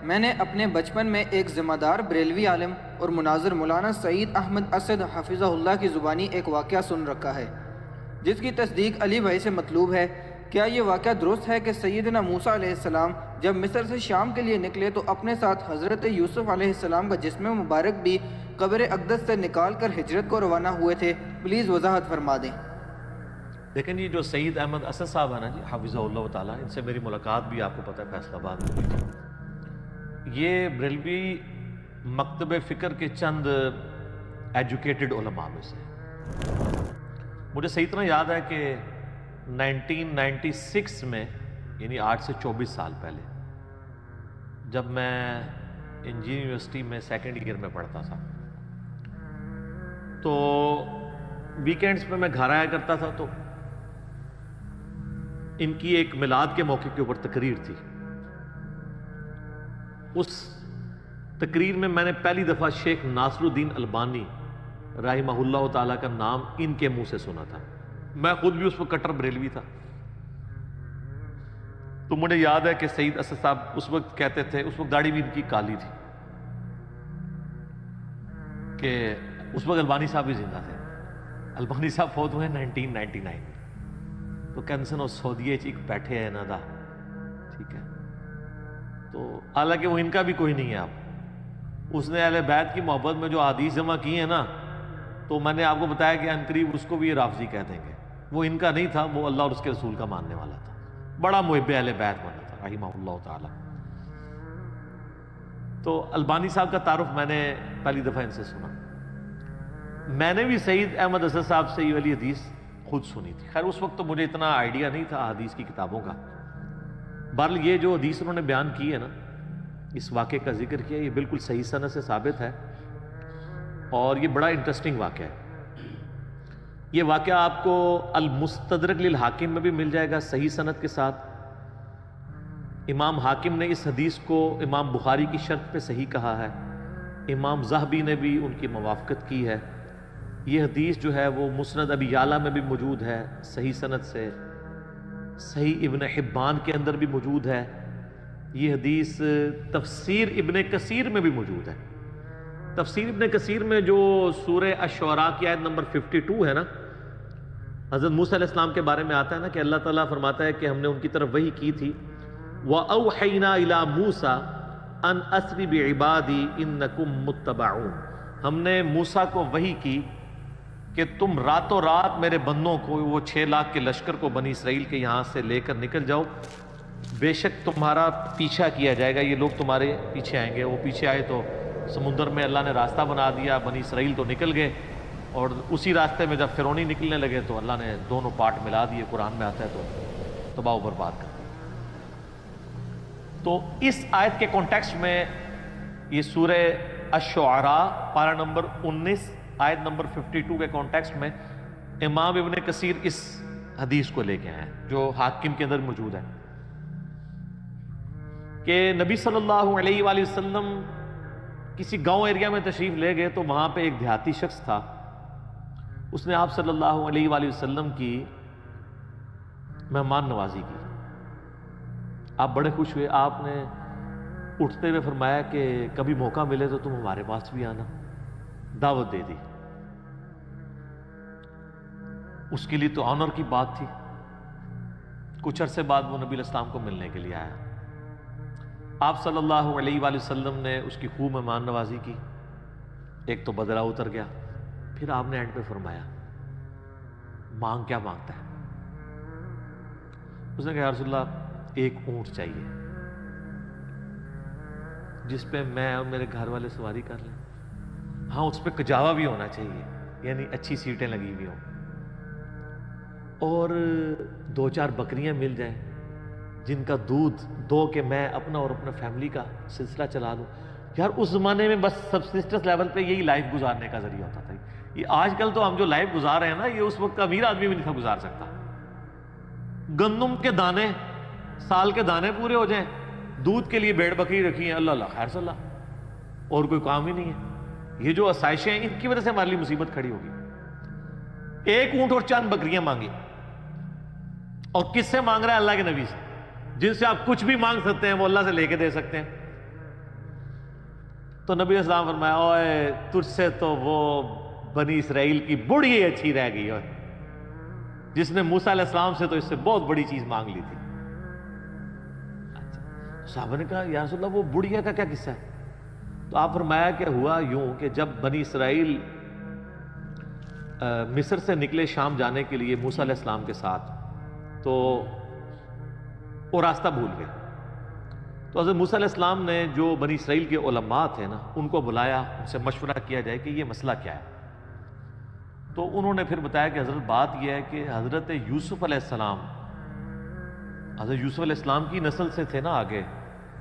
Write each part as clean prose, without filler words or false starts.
میں نے اپنے بچپن میں ایک ذمہ دار بریلوی عالم اور مناظر مولانا سعید احمد اسد حفظہ اللہ کی زبانی ایک واقعہ سن رکھا ہے جس کی تصدیق علی بھائی سے مطلوب ہے۔ کیا یہ واقعہ درست ہے کہ سیدنا موسیٰ علیہ السلام جب مصر سے شام کے لیے نکلے تو اپنے ساتھ حضرت یوسف علیہ السلام کا جسم مبارک بھی قبر اقدس سے نکال کر ہجرت کو روانہ ہوئے تھے؟ پلیز وضاحت فرما دیں۔ لیکن یہ جو سعید احمد اسد صاحب ہیں نا جی حفظہ اللہ تعالیٰ، ان سے میری ملاقات بھی آپ کو پتہ ہے فیصل آباد میں ہوئی تھی۔ یہ بریلوی مکتب فکر کے چند ایجوکیٹڈ علماء میں سے مجھے صحیح طرح یاد ہے کہ 1996 میں، یعنی آج سے 24 سال پہلے، جب میں انجینئرنگ یونیورسٹی میں سیکنڈ ایئر میں پڑھتا تھا تو ویکینڈز پہ میں گھر آیا کرتا تھا، تو ان کی ایک میلاد کے موقع کے اوپر تقریر تھی۔ اس تقریر میں نے پہلی دفعہ شیخ ناصر الدین البانی رحمہ اللہ تعالیٰ کا نام ان کے منہ سے سنا تھا۔ میں خود بھی اس وقت کٹر بریلوی تھا، تو مجھے یاد ہے کہ سعید اسد صاحب اس وقت کہتے تھے، اس وقت داڑھی بھی ان کی کالی تھی، کہ اس وقت البانی صاحب بھی زندہ تھے۔ البانی صاحب فوت ہوئے 1999 تو کینسن اور سعودیہ ایک بیٹھے ہیں نا دا، ٹھیک ہے، تو حالانکہ وہ ان کا بھی کوئی نہیں ہے۔ آپ اس نے اہل بیت کی محبت میں جو احادیث جمع کی ہیں نا، تو میں نے آپ کو بتایا کہ عنقریب اس کو بھی یہ رافضی کہہ دیں گے۔ وہ ان کا نہیں تھا، وہ اللہ اور اس کے رسول کا ماننے والا تھا، بڑا محب اہل بیت بنا تھا رحمہ اللہ تعالی۔ تو البانی صاحب کا تعارف میں نے پہلی دفعہ ان سے سنا۔ میں نے بھی سعید احمد اسد صاحب سے یہ والی حدیث خود سنی تھی۔ خیر اس وقت تو مجھے اتنا آئیڈیا نہیں تھا حدیث کی کتابوں کا۔ بہرحال یہ جو حدیث انہوں نے بیان کی ہے نا، اس واقعے کا ذکر کیا، یہ بالکل صحیح سند سے ثابت ہے، اور یہ بڑا انٹرسٹنگ واقعہ ہے۔ یہ واقعہ آپ کو المستدرک للحاکم میں بھی مل جائے گا صحیح سند کے ساتھ۔ امام حاکم نے اس حدیث کو امام بخاری کی شرط پہ صحیح کہا ہے، امام ذہبی نے بھی ان کی موافقت کی ہے۔ یہ حدیث جو ہے وہ مسند ابی یعلا میں بھی موجود ہے صحیح سند سے، صحیح ابن حبان کے اندر بھی موجود ہے۔ یہ حدیث تفسیر ابن کثیر میں بھی موجود ہے۔ تفسیر ابن کثیر میں جو سورہ الشعراء کی آیت نمبر 52 ہے نا، حضرت موسیٰ علیہ السلام کے بارے میں آتا ہے نا کہ اللہ تعالیٰ فرماتا ہے کہ ہم نے ان کی طرف وحی کی تھی، وَأَوْحَيْنَا إِلَى مُوسَىٰ أَنْ أَسْرِ بِعِبَادِي إِنَّكُمْ مُتَّبَعُونَ، ہم نے موسیٰ کو وحی کی کہ تم راتوں رات میرے بندوں کو، وہ 6 لاکھ کے لشکر کو بنی اسرائیل کے یہاں سے لے کر نکل جاؤ، بے شک تمہارا پیچھا کیا جائے گا، یہ لوگ تمہارے پیچھے آئیں گے۔ وہ پیچھے آئے تو سمندر میں اللہ نے راستہ بنا دیا، بنی اسرائیل تو نکل گئے، اور اسی راستے میں جب فرعونی نکلنے لگے تو اللہ نے دونوں پارٹ ملا دیے، قرآن میں آتا ہے، تو تباہ و برباد کر دیا۔ تو اس آیت کے کانٹیکسٹ میں یہ سورہ الشعراء پارہ نمبر 19 آیت نمبر 52 کے کانٹیکسٹ میں امام ابن کثیر اس حدیث کو لے کے آئے ہیں جو حاکم کے اندر موجود ہے، کہ نبی صلی اللہ علیہ وآلہ وسلم کسی گاؤں ایریا میں تشریف لے گئے، تو وہاں پہ ایک دیہاتی شخص تھا، اس نے آپ صلی اللہ علیہ وآلہ وسلم کی مہمان نوازی کی۔ آپ بڑے خوش ہوئے، آپ نے اٹھتے ہوئے فرمایا کہ کبھی موقع ملے تو تم ہمارے پاس بھی آنا، دعوت دے دی۔ اس کے لیے تو آنر کی بات تھی۔ کچھ عرصے بعد وہ نبی علیہ السلام کو ملنے کے لیے آیا، آپ صلی اللہ علیہ وآلہ وسلم نے اس کی خوب مہمان نوازی کی، ایک تو بدلہ اتر گیا۔ پھر آپ نے اینڈ پہ فرمایا مانگ کیا مانگتا ہے؟ اس نے کہا یا رسول اللہ ایک اونٹ چاہیے جس پہ میں اور میرے گھر والے سواری کر لیں، ہاں اس پہ کجاوا بھی ہونا چاہیے، یعنی اچھی سیٹیں لگی ہوئی ہوں، اور 2-4 بکریاں مل جائیں جن کا دودھ دو کہ میں اپنا اور اپنا فیملی کا سلسلہ چلا لوں۔ یار اس زمانے میں بس سبسسٹنس لیول پہ یہی لائف گزارنے کا ذریعہ ہوتا تھا۔ یہ آج کل تو ہم جو لائف گزار رہے ہیں نا، یہ اس وقت کا امیر آدمی بھی نہیں تھا گزار سکتا۔ گندم کے دانے، سال کے دانے پورے ہو جائیں، دودھ کے لیے بھیڑ بکری رکھی ہیں، اللہ اللہ خیر صلی اللہ، اور کوئی کام ہی نہیں ہے۔ یہ جو آسائشیں ہیں ان کی وجہ سے ہمارے لیے مصیبت کھڑی ہوگی۔ ایک اونٹ اور چند بکریاں مانگی، اور کس سے مانگ رہا ہے؟ اللہ کے نبی سے، جن سے آپ کچھ بھی مانگ سکتے ہیں وہ اللہ سے لے کے دے سکتے ہیں۔ تو نبی اسلام فرمایا اوے تجھ سے تو وہ بنی اسرائیل کی بڑھی اچھی رہ گئی ہے جس نے موسیٰ علیہ السلام سے تو اس سے بہت بڑی چیز مانگ لی تھی. صحابہ نے کہا یا رسول اللہ وہ بڑھیا کا کیا قصہ ہے؟ تو آپ فرمایا کہ ہوا یوں کہ جب بنی اسرائیل مصر سے نکلے شام جانے کے لیے موسیٰ علیہ السلام کے ساتھ، تو وہ راستہ بھول گئے. تو حضرت موسیٰ علیہ السلام نے جو بنی اسرائیل کے علماء تھے نا ان کو بلایا، ان سے مشورہ کیا جائے کہ یہ مسئلہ کیا ہے. تو انہوں نے پھر بتایا کہ حضرت بات یہ ہے کہ حضرت یوسف علیہ السلام، حضرت یوسف علیہ السلام کی نسل سے تھے نا، آگے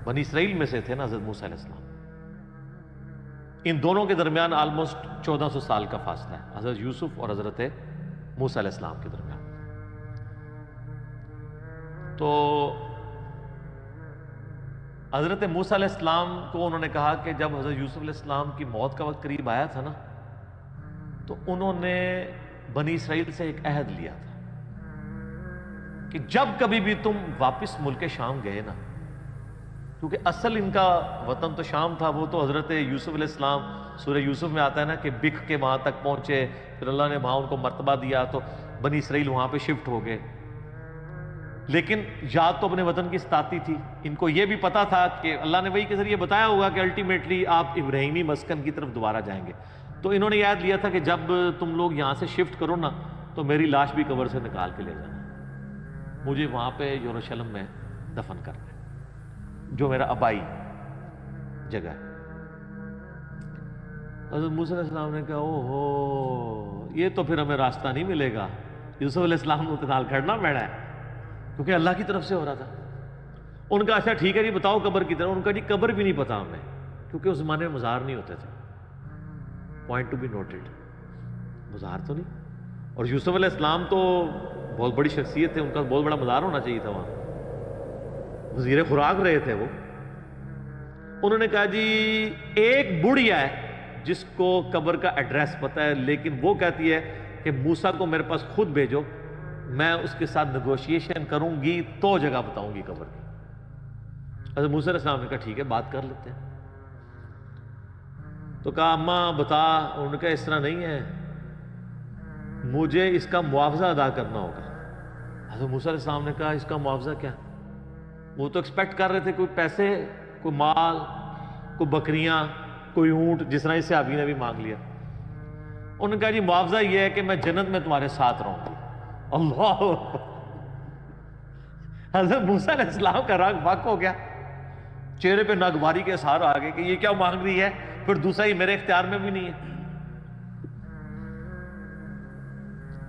بنی اسرائیل میں سے تھے نا حضرت موسیٰ علیہ السلام. ان دونوں کے درمیان آلموسٹ 1400 سال کا فاصلہ ہے، حضرت یوسف اور حضرت موسیٰ علیہ السلام کے درمیان. تو حضرت موسیٰ علیہ السلام کو انہوں نے کہا کہ جب حضرت یوسف علیہ السلام کی موت کا وقت قریب آیا تھا نا، تو انہوں نے بنی اسرائیل سے ایک عہد لیا تھا کہ جب کبھی بھی تم واپس ملک شام گئے نا، کیونکہ اصل ان کا وطن تو شام تھا، وہ تو حضرت یوسف علیہ السلام سورہ یوسف میں آتا ہے نا کہ بکھ کے وہاں تک پہنچے، پھر اللہ نے وہاں ان کو مرتبہ دیا تو بنی اسرائیل وہاں پہ شفٹ ہو گئے. لیکن یاد تو اپنے وطن کی ستاتی تھی. ان کو یہ بھی پتا تھا کہ اللہ نے وحی کے ذریعے بتایا ہوگا کہ الٹیمیٹلی آپ ابراہیمی مسکن کی طرف دوبارہ جائیں گے. تو انہوں نے یاد لیا تھا کہ جب تم لوگ یہاں سے شفٹ کرو نا تو میری لاش بھی قبر سے نکال کے لے جانا، مجھے وہاں پہ یروشلم میں دفن کرنا ہے جو میرا آبائی جگہ ہے. حضرت موسیٰ علیہ السلام نے کہا او ہو یہ تو پھر ہمیں راستہ نہیں ملے گا، یوسف علیہ السلام کو اتنال کرنا پڑا ہے کیونکہ اللہ کی طرف سے ہو رہا تھا. ان کا اچھا ٹھیک ہے جی بتاؤ قبر کی طرف. ان کا جی قبر بھی نہیں پتا ہمیں، کیونکہ اس زمانے میں مزار نہیں ہوتے تھے. پوائنٹ ٹو بی نوٹڈ، مزار تو نہیں. اور یوسف علیہ السلام تو بہت بڑی شخصیت تھے، ان کا بہت بڑا مزار ہونا چاہیے تھا، وہاں وزیر خوراک رہے تھے وہ. انہوں نے کہا جی ایک بڑھیا ہے جس کو قبر کا ایڈریس پتا ہے، لیکن وہ کہتی ہے کہ موسیٰ کو میرے پاس خود بھیجو، میں اس کے ساتھ نیگوشیشن کروں گی تو جگہ بتاؤں گی قبر کی. حضرت موسیٰ علیہ السلام نے کہا ٹھیک ہے بات کر لیتے ہیں. تو کہا اماں بتا. انہوں نے کہا اس طرح نہیں ہے، مجھے اس کا معاوضہ ادا کرنا ہوگا. حضرت موسیٰ علیہ السلام نے کہا اس کا معاوضہ کیا؟ وہ تو ایکسپیکٹ کر رہے تھے کوئی پیسے، کوئی مال، کوئی بکریاں، کوئی اونٹ، جس طرح اس صحابی نے بھی مانگ لیا. انہوں نے کہا جی معاوضہ یہ ہے کہ میں جنت میں تمہارے ساتھ رہوں گی. اللہ! حضرت موسیٰ علیہ السلام کا رنگ فاق ہو گیا، چہرے پہ ناگواری کے اثار آ گئے کہ یہ کیا مانگ رہی ہے، پھر دوسرا ہی میرے اختیار میں بھی نہیں ہے.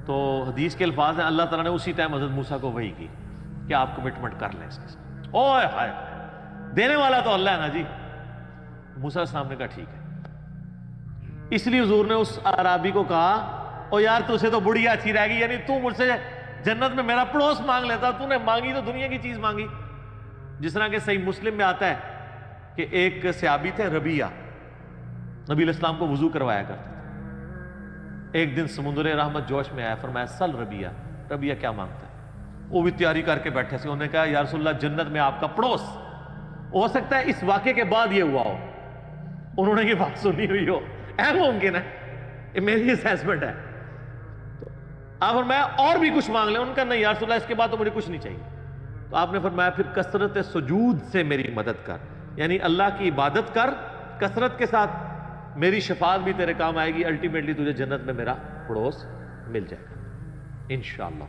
تو حدیث کے الفاظ ہیں اللہ تعالیٰ نے اسی ٹائم حضرت موسیٰ کو وحی کی کہ آپ کمٹمنٹ کر لیں اس کے ساتھ. اوہ ہائے، دینے والا تو اللہ ہے نا جی. موسیٰ علیہ السلام نے کہا ٹھیک ہے. اس لیے حضور نے اس اعرابی کو کہا او یار تو اسے تو بڑھیا اچھی رہ گئی، یعنی تو مجھ سے جنت میں میرا پڑوس مانگ لیتا، تو نے مانگی تو دنیا کی چیز مانگی. جس طرح کہ صحیح مسلم میں آتا ہے کہ ایک صحابی تھے ربیہ، نبی علیہ السلام کو وضو کروایا کرتے تھے. ایک دن سمندر رحمت جوش میں آیا، فرمایا سل ربیہ، ربیہ کیا مانگتا ہے؟ وہ بھی تیاری کر کے بیٹھے سے. انہوں نے کہا یا رسول اللہ جنت میں آپ کا پڑوس. ہو سکتا ہے اس واقعے کے بعد یہ ہوا ہو، انہوں نے یہ بات سنی ہوئی ہو، اہم ممکن ہے، یہ میری اسیسمنٹ ہے. تو آپ فرمایا اور بھی کچھ مانگ لیں. ان کا نہیں یا رسول اللہ اس کے بعد تو مجھے کچھ نہیں چاہیے. تو آپ نے فرمایا پھر کثرت سجود سے میری مدد کر، یعنی اللہ کی عبادت کر کثرت کے ساتھ، میری شفاعت بھی تیرے کام آئے گی، الٹیمیٹلی تجھے جنت میں میرا پڑوس مل جائے گا انشاءاللہ.